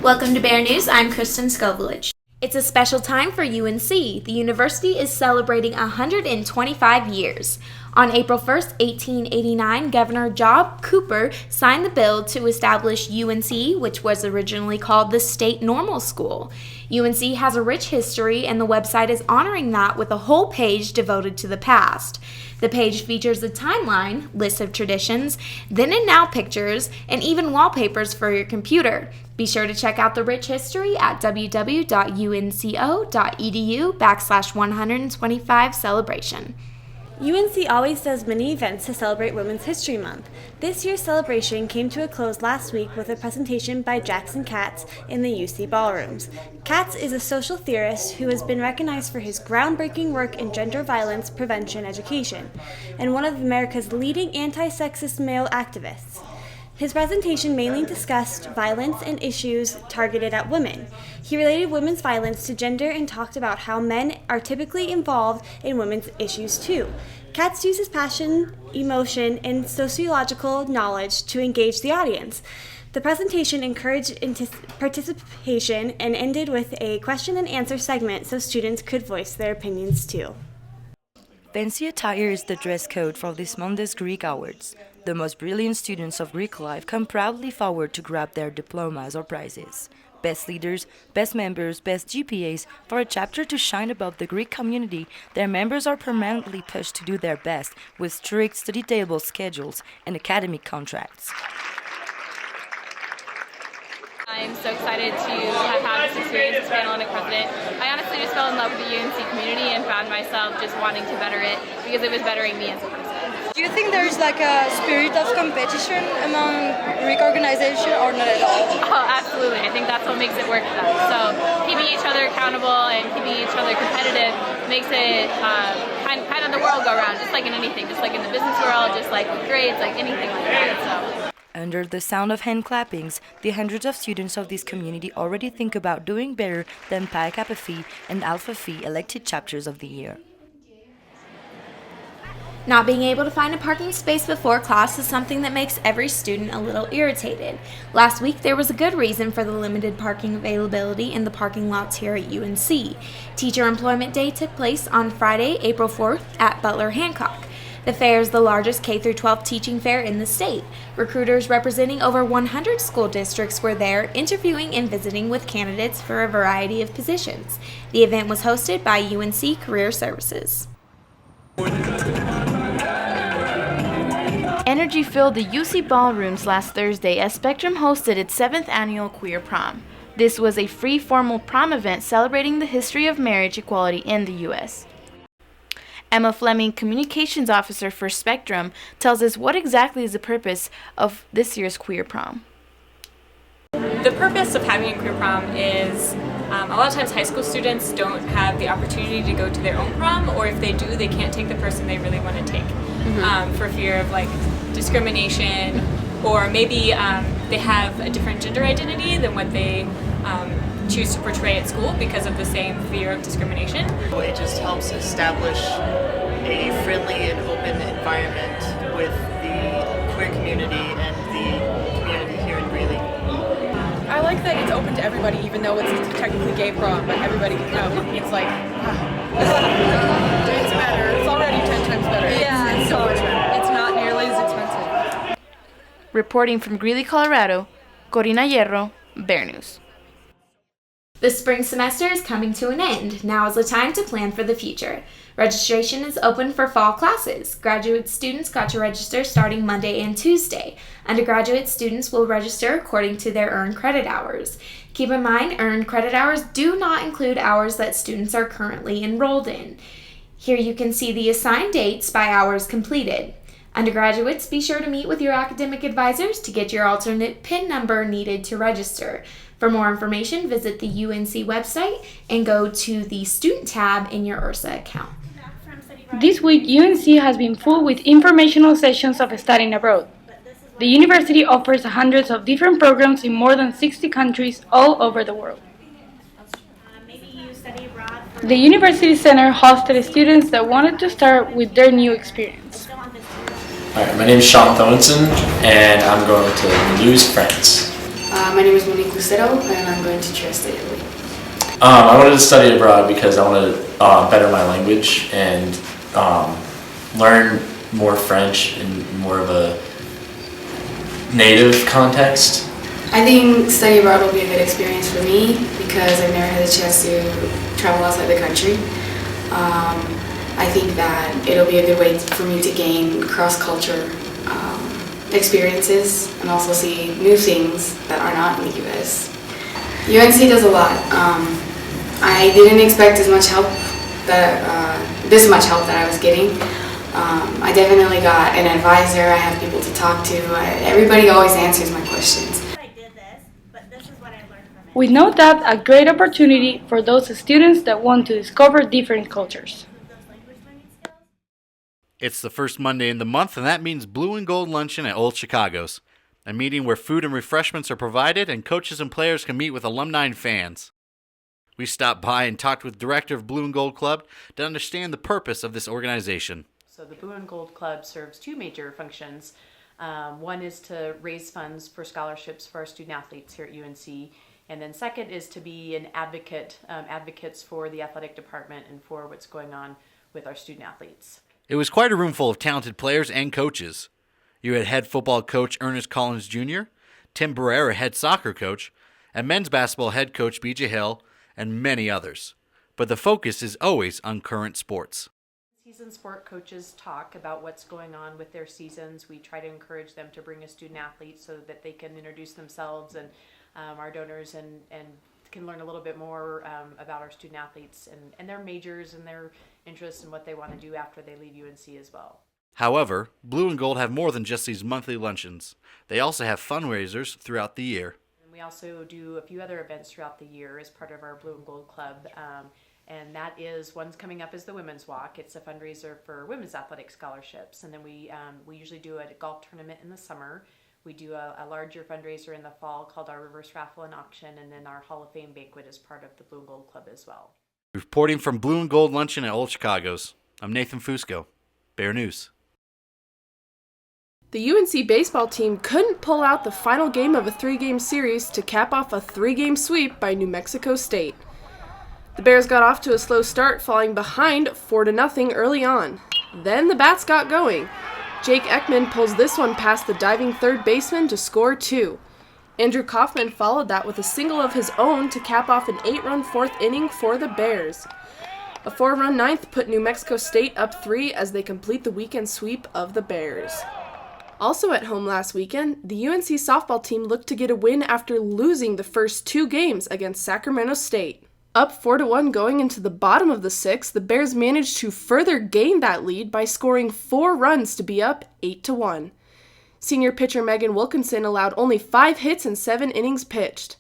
Welcome to Bear News. I'm Kristen Skovelich. It's a special time for UNC. The university is celebrating 125 years. On April 1st, 1889, Governor Job Cooper signed the bill to establish UNC, which was originally called the State Normal School. UNC has a rich history, and the website is honoring that with a whole page devoted to the past. The page features a timeline, lists of traditions, then and now pictures, and even wallpapers for your computer. Be sure to check out the rich history at www.unco.edu/125celebration. UNC always does many events to celebrate Women's History Month. This year's celebration came to a close last week with a presentation by Jackson Katz in the UC Ballrooms. Katz is a social theorist who has been recognized for his groundbreaking work in gender violence prevention education, and one of America's leading anti-sexist male activists. His presentation mainly discussed violence and issues targeted at women. He related women's violence to gender and talked about how men are typically involved in women's issues too. Katz uses passion, emotion, and sociological knowledge to engage the audience. The presentation encouraged participation and ended with a question and answer segment so students could voice their opinions too. Fancy attire is the dress code for this Monday's Greek Awards. The most brilliant students of Greek life come proudly forward to grab their diplomas or prizes. Best leaders, best members, best GPAs. For a chapter to shine above the Greek community, their members are permanently pushed to do their best with strict study table schedules and academic contracts. I'm so excited to have had this experience as panel-ended president. I honestly just fell in love with the UNC community and found myself just wanting to better it because it was bettering me as a person. Do you think there's like a spirit of competition among Greek organizations or not at all? Oh, absolutely. I think that's what makes it work for them. So keeping each other accountable and keeping each other competitive makes it kind of the world go around, just like in anything, just like in the business world, just like with grades, like anything like that. So. Under the sound of hand clappings, the hundreds of students of this community already think about doing better than Pi Kappa Phi and Alpha Phi elected chapters of the year. Not being able to find a parking space before class is something that makes every student a little irritated. Last week, there was a good reason for the limited parking availability in the parking lots here at UNC. Teacher Employment Day took place on Friday, April 4th at Butler Hancock. The fair is the largest K-12 teaching fair in the state. Recruiters representing over 100 school districts were there, interviewing and visiting with candidates for a variety of positions. The event was hosted by UNC Career Services. Energy filled the UC Ballrooms last Thursday as Spectrum hosted its 7th annual Queer Prom. This was a free formal prom event celebrating the history of marriage equality in the U.S. Emma Fleming, Communications Officer for Spectrum, tells us what exactly is the purpose of this year's Queer Prom. The purpose of having a queer prom is a lot of times high school students don't have the opportunity to go to their own prom, or if they do, they can't take the person they really want to take for fear of like discrimination, or maybe they have a different gender identity than what they choose to portray at school because of the same fear of discrimination. It just helps establish a friendly and open environment with the queer community and the community here in Greeley. I like that it's open to everybody, even though it's technically gay prom, but everybody can come. It's like, it's better. It's already 10 times better. Yeah, it's so much better. It's not nearly as expensive. Reporting from Greeley, Colorado, Corina Hierro, Bear News. The spring semester is coming to an end. Now is the time to plan for the future. Registration is open for fall classes. Graduate students got to register starting Monday and Tuesday. Undergraduate students will register according to their earned credit hours. Keep in mind, earned credit hours do not include hours that students are currently enrolled in. Here you can see the assigned dates by hours completed. Undergraduates, be sure to meet with your academic advisors to get your alternate PIN number needed to register. For more information, visit the UNC website and go to the Student tab in your URSA account. This week, UNC has been full with informational sessions of studying abroad. The university offers hundreds of different programs in more than 60 countries all over the world. The University Center hosted students that wanted to start with their new experience. Alright, my name is Sean Thompson, and I'm going to Mulhouse, France. My name is Monique Lucero, and I'm going to Trieste, Italy. I wanted to study abroad because I wanted to better my language and learn more French in more of a native context. I think studying abroad will be a good experience for me because I've never had the chance to travel outside the country. I think that it'll be a good way for me to gain cross-culture experiences and also see new things that are not in the U.S. UNC does a lot. I didn't expect this much help that I was getting. I definitely got an advisor. I have people to talk to. Everybody always answers my questions. With no doubt, a great opportunity for those students that want to discover different cultures. It's the first Monday in the month, and that means Blue and Gold Luncheon at Old Chicago's, a meeting where food and refreshments are provided and coaches and players can meet with alumni and fans. We stopped by and talked with director of Blue and Gold Club to understand the purpose of this organization. So the Blue and Gold Club serves two major functions. One is to raise funds for scholarships for our student athletes here at UNC. And then second is to be an advocates for the athletic department and for what's going on with our student athletes. It was quite a room full of talented players and coaches. You had head football coach Ernest Collins Jr., Tim Barrera, head soccer coach, and men's basketball head coach BJ Hill, and many others. But the focus is always on current sports. Season sport coaches talk about what's going on with their seasons. We try to encourage them to bring a student athlete so that they can introduce themselves and our donors and can learn a little bit more about our student athletes and their majors and their interests and what they want to do after they leave UNC as well. However, Blue and Gold have more than just these monthly luncheons. They also have fundraisers throughout the year. And we also do a few other events throughout the year as part of our Blue and Gold Club. And that is, one's coming up is the Women's Walk. It's a fundraiser for women's athletic scholarships. And then we usually do a golf tournament in the summer. We do a larger fundraiser in the fall called our Reverse Raffle and Auction, and then our Hall of Fame banquet is part of the Blue and Gold Club as well. Reporting from Blue and Gold Luncheon at Old Chicago's, I'm Nathan Fusco, Bear News. The UNC baseball team couldn't pull out the final game of a 3-game series to cap off a 3-game sweep by New Mexico State. The Bears got off to a slow start, falling behind 4-0 early on. Then the bats got going. Jake Ekman pulls this one past the diving third baseman to score 2. Andrew Kaufman followed that with a single of his own to cap off an 8-run fourth inning for the Bears. A 4-run ninth put New Mexico State up 3 as they complete the weekend sweep of the Bears. Also at home last weekend, the UNC softball team looked to get a win after losing the first 2 games against Sacramento State. Up 4-1 going into the bottom of the 6th, the Bears managed to further gain that lead by scoring 4 runs to be up 8-1. Senior pitcher Megan Wilkinson allowed only 5 hits in 7 innings pitched.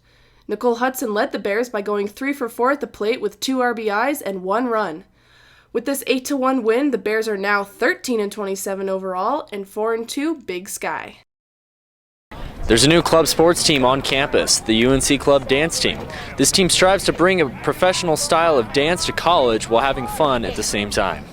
Nicole Hudson led the Bears by going 3 for 4 at the plate with 2 RBIs and 1 run. With this 8-1 win, the Bears are now 13-27 overall and 4-2 Big Sky. There's a new club sports team on campus, the UNC Club Dance Team. This team strives to bring a professional style of dance to college while having fun at the same time.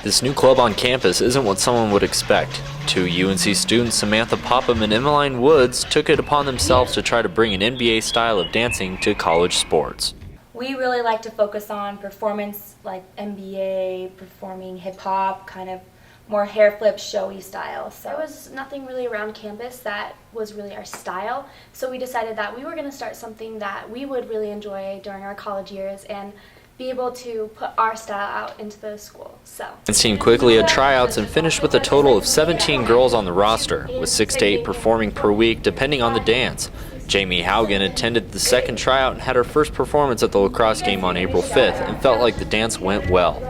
This new club on campus isn't what someone would expect. 2 UNC students, Samantha Popham and Emmeline Woods, took it upon themselves to try to bring an NBA style of dancing to college sports. We really like to focus on performance like NBA, performing hip-hop, kind of more hair flip, showy style. So there was nothing really around campus that was really our style. So we decided that we were going to start something that we would really enjoy during our college years and be able to put our style out into the school. So The team quickly had tryouts and finished with a total of 17 girls on the roster, with 6 to 8 performing per week depending on the dance. Jamie Haugen attended the second tryout and had her first performance at the lacrosse game on April 5th and felt like the dance went well.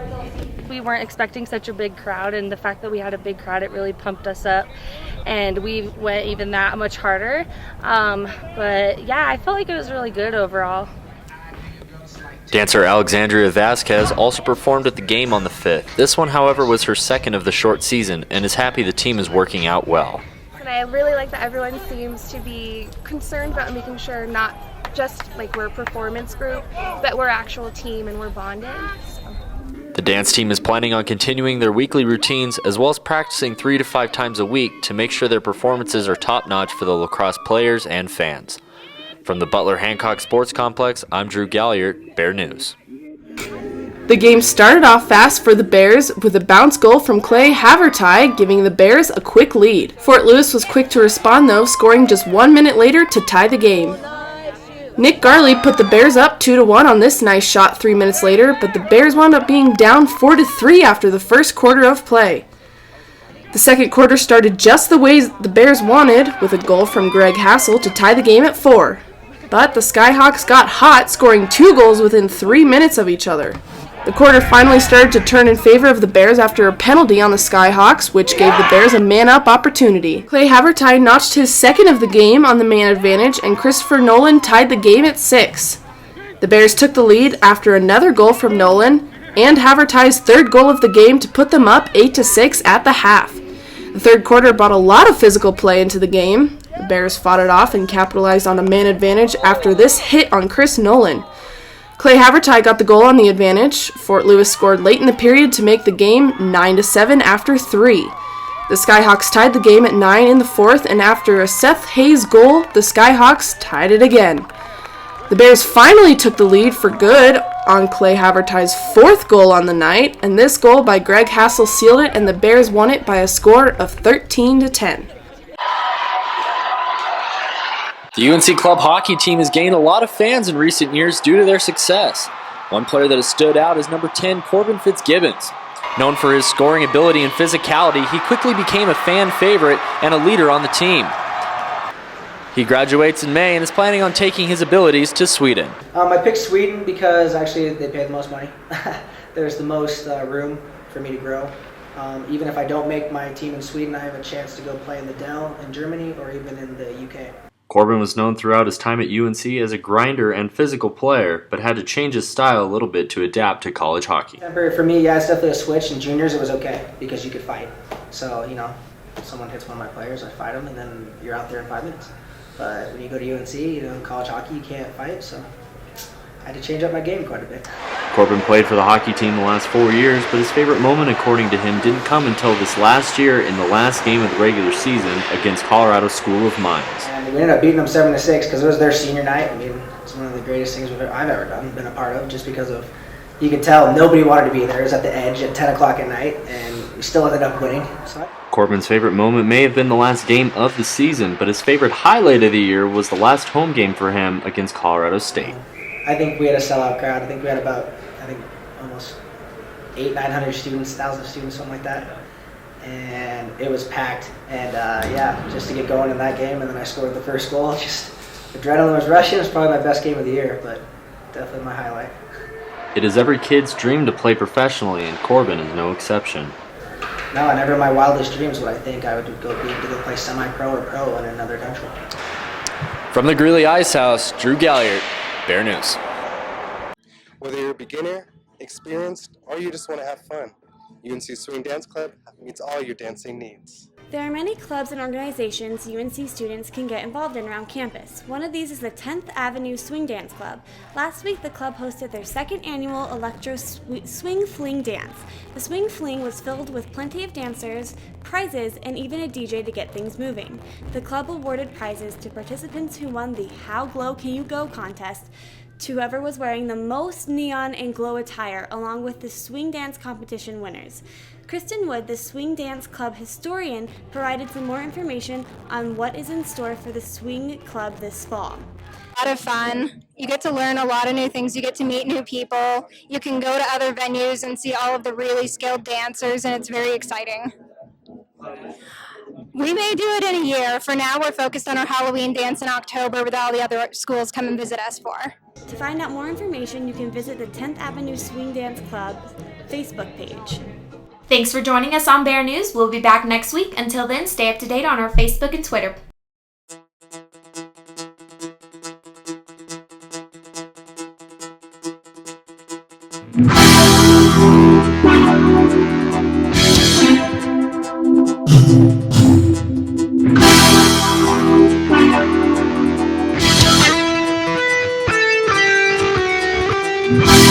We weren't expecting such a big crowd, and the fact that we had a big crowd, it really pumped us up, and we went even that much harder. But yeah, I felt like it was really good overall. Dancer Alexandria Vasquez also performed at the game on the 5th. This one, however, was her second of the short season and is happy the team is working out well. And I really like that everyone seems to be concerned about making sure not just like we're a performance group, but we're actual team and we're bonded. So. The dance team is planning on continuing their weekly routines as well as practicing 3 to 5 times a week to make sure their performances are top-notch for the lacrosse players and fans. From the Butler Hancock Sports Complex, I'm Drew Galliard, Bear News. The game started off fast for the Bears with a bounce goal from Clay Haverty, giving the Bears a quick lead. Fort Lewis was quick to respond though, scoring just 1 minute later to tie the game. Nick Garley put the Bears up 2-1 on this nice shot 3 minutes later, but the Bears wound up being down 4-3 after the first quarter of play. The second quarter started just the way the Bears wanted, with a goal from Greg Hassel to tie the game at 4. But the Skyhawks got hot, scoring 2 goals within 3 minutes of each other. The quarter finally started to turn in favor of the Bears after a penalty on the Skyhawks, which gave the Bears a man-up opportunity. Clay Haverty notched his second of the game on the man advantage, and Christopher Nolan tied the game at 6. The Bears took the lead after another goal from Nolan, and Haverty's third goal of the game to put them up 8-6 at the half. The third quarter brought a lot of physical play into the game. The Bears fought it off and capitalized on a man advantage after this hit on Chris Nolan. Clay Haverty got the goal on the advantage. Fort Lewis scored late in the period to make the game 9-7 after 3. The Skyhawks tied the game at 9 in the fourth, and after a Seth Hayes goal, the Skyhawks tied it again. The Bears finally took the lead for good on Clay Haverty's fourth goal on the night, and this goal by Greg Hassel sealed it, and the Bears won it by a score of 13-10. The UNC Club hockey team has gained a lot of fans in recent years due to their success. One player that has stood out is number 10, Corbin Fitzgibbons. Known for his scoring ability and physicality, he quickly became a fan favorite and a leader on the team. He graduates in May and is planning on taking his abilities to Sweden. I picked Sweden because actually they pay the most money. There's the most room for me to grow. Even if I don't make my team in Sweden, I have a chance to go play in the Dell in Germany or even in the UK. Corbin was known throughout his time at UNC as a grinder and physical player, but had to change his style a little bit to adapt to college hockey. For me, yeah, it's definitely a switch. In juniors, it was okay because you could fight. So, if someone hits one of my players, I fight them, and then you're out there in 5 minutes. But when you go to UNC, college hockey, you can't fight, so I had to change up my game quite a bit. Corbin played for the hockey team the last 4 years, but his favorite moment, according to him, didn't come until this last year in the last game of the regular season against Colorado School of Mines. And we ended up beating them 7-6 because it was their senior night. I mean, it's one of the greatest things I've ever done, been a part of, just because of, you could tell nobody wanted to be there. It was at the edge at 10 o'clock at night, and we still ended up winning. Corbin's favorite moment may have been the last game of the season, but his favorite highlight of the year was the last home game for him against Colorado State. I think we had a sellout crowd. I think we had about, almost 800-900 students, 1,000 students, something like that. And it was packed. And just to get going in that game, and then I scored the first goal. Just adrenaline was rushing. It was probably my best game of the year, but definitely my highlight. It is every kid's dream to play professionally, and Corbin is no exception. No, never in my wildest dreams would I think I would be able to go play semi-pro or pro in another country. From the Greeley Ice House, Drew Galliard, Bear News. Whether you're a beginner, experienced, or you just want to have fun, UNC Swing Dance Club meets all your dancing needs. There are many clubs and organizations UNC students can get involved in around campus. One of these is the 10th Avenue Swing Dance Club. Last week, the club hosted their second annual Electro Swing Fling Dance. The Swing Fling was filled with plenty of dancers, prizes, and even a DJ to get things moving. The club awarded prizes to participants who won the How Glow Can You Go contest to whoever was wearing the most neon and glow attire, along with the swing dance competition winners. Kristen Wood, the Swing Dance Club historian, provided some more information on what is in store for the Swing Club this fall. A lot of fun. You get to learn a lot of new things. You get to meet new people. You can go to other venues and see all of the really skilled dancers, and it's very exciting. We may do it in a year. For now, we're focused on our Halloween dance in October with all the other schools come and visit us for. To find out more information, you can visit the 10th Avenue Swing Dance Club's Facebook page. Thanks for joining us on Bear News. We'll be back next week. Until then, stay up to date on our Facebook and Twitter. Bye.